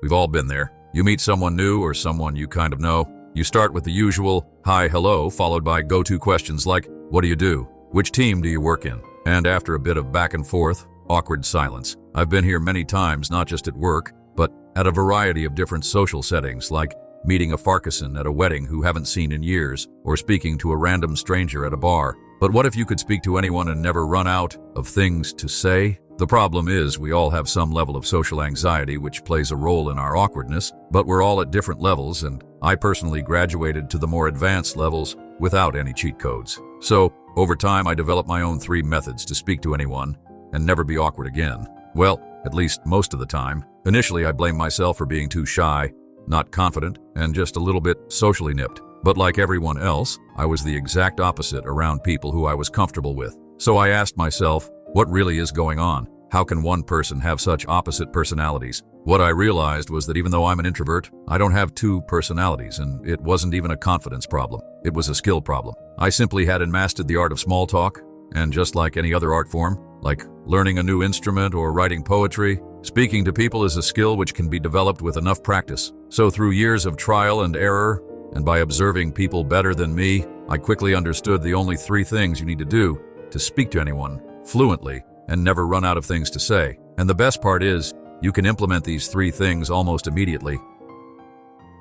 We've all been there. You meet someone new or someone you kind of know. You start with the usual hi, hello, followed by go-to questions like, what do you do? Which team do you work in? And after a bit of back and forth, awkward silence. I've been here many times, not just at work, but at a variety of different social settings, like meeting a Farquharson at a wedding who haven't seen in years, or speaking to a random stranger at a bar. But what if you could speak to anyone and never run out of things to say? The problem is we all have some level of social anxiety which plays a role in our awkwardness, but we're all at different levels, and I personally graduated to the more advanced levels without any cheat codes. So, over time I developed my own 3 methods to speak to anyone and never be awkward again. Well, at least most of the time. Initially I blamed myself for being too shy, not confident, and just a little bit socially nipped. But like everyone else, I was the exact opposite around people who I was comfortable with. So I asked myself, what really is going on? How can one person have such opposite personalities? What I realized was that even though I'm an introvert, I don't have 2 personalities, and it wasn't even a confidence problem. It was a skill problem. I simply hadn't mastered the art of small talk, and just like any other art form, like learning a new instrument or writing poetry, speaking to people is a skill which can be developed with enough practice. So through years of trial and error, and by observing people better than me, I quickly understood the only 3 things you need to do to speak to anyone fluently and never run out of things to say. And the best part is, you can implement these 3 things almost immediately.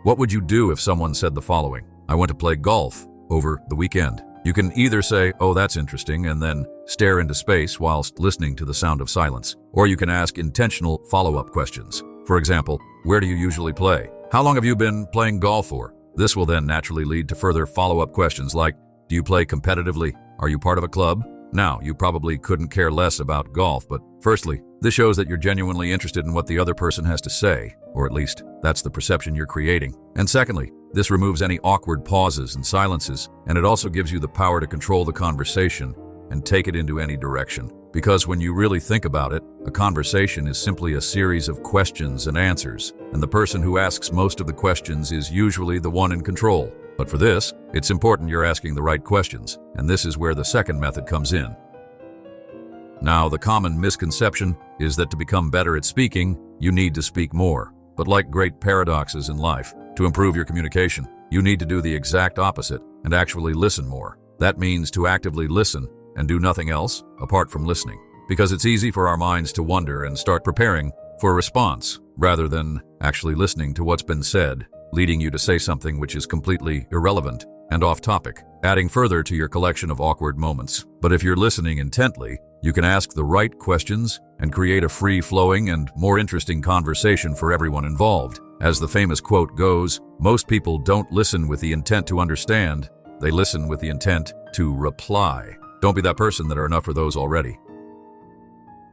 What would you do if someone said the following? I went to play golf over the weekend. You can either say, oh, that's interesting, and then stare into space whilst listening to the sound of silence. Or you can ask intentional follow-up questions. For example, where do you usually play? How long have you been playing golf for? This will then naturally lead to further follow-up questions like, do you play competitively? Are you part of a club? Now, you probably couldn't care less about golf, but firstly, this shows that you're genuinely interested in what the other person has to say, or at least that's the perception you're creating. And secondly, this removes any awkward pauses and silences, and it also gives you the power to control the conversation and take it into any direction. Because when you really think about it, a conversation is simply a series of questions and answers, and the person who asks most of the questions is usually the one in control. But for this, it's important you're asking the right questions, and this is where the second method comes in. Now, the common misconception is that to become better at speaking, you need to speak more. But like great paradoxes in life, to improve your communication, you need to do the exact opposite and actually listen more. That means to actively listen and do nothing else apart from listening. Because it's easy for our minds to wonder and start preparing for a response rather than actually listening to what's been said, leading you to say something which is completely irrelevant and off topic, adding further to your collection of awkward moments. But if you're listening intently, you can ask the right questions and create a free-flowing and more interesting conversation for everyone involved. As the famous quote goes, most people don't listen with the intent to understand, they listen with the intent to reply. Don't be that person. That are enough for those already.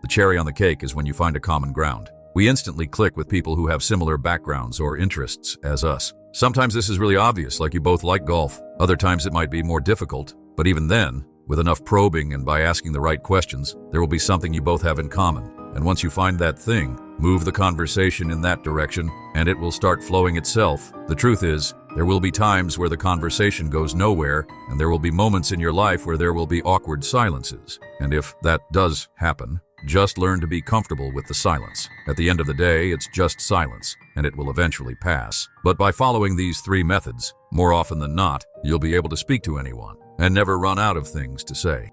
The cherry on the cake is when you find a common ground. We instantly click with people who have similar backgrounds or interests as us. Sometimes this is really obvious, like you both like golf. Other times it might be more difficult, but even then, with enough probing and by asking the right questions, there will be something you both have in common. And once you find that thing, move the conversation in that direction, and it will start flowing itself. The truth is, there will be times where the conversation goes nowhere, and there will be moments in your life where there will be awkward silences. And if that does happen, just learn to be comfortable with the silence. At the end of the day, it's just silence, and it will eventually pass. But by following these 3 methods, more often than not, you'll be able to speak to anyone and never run out of things to say.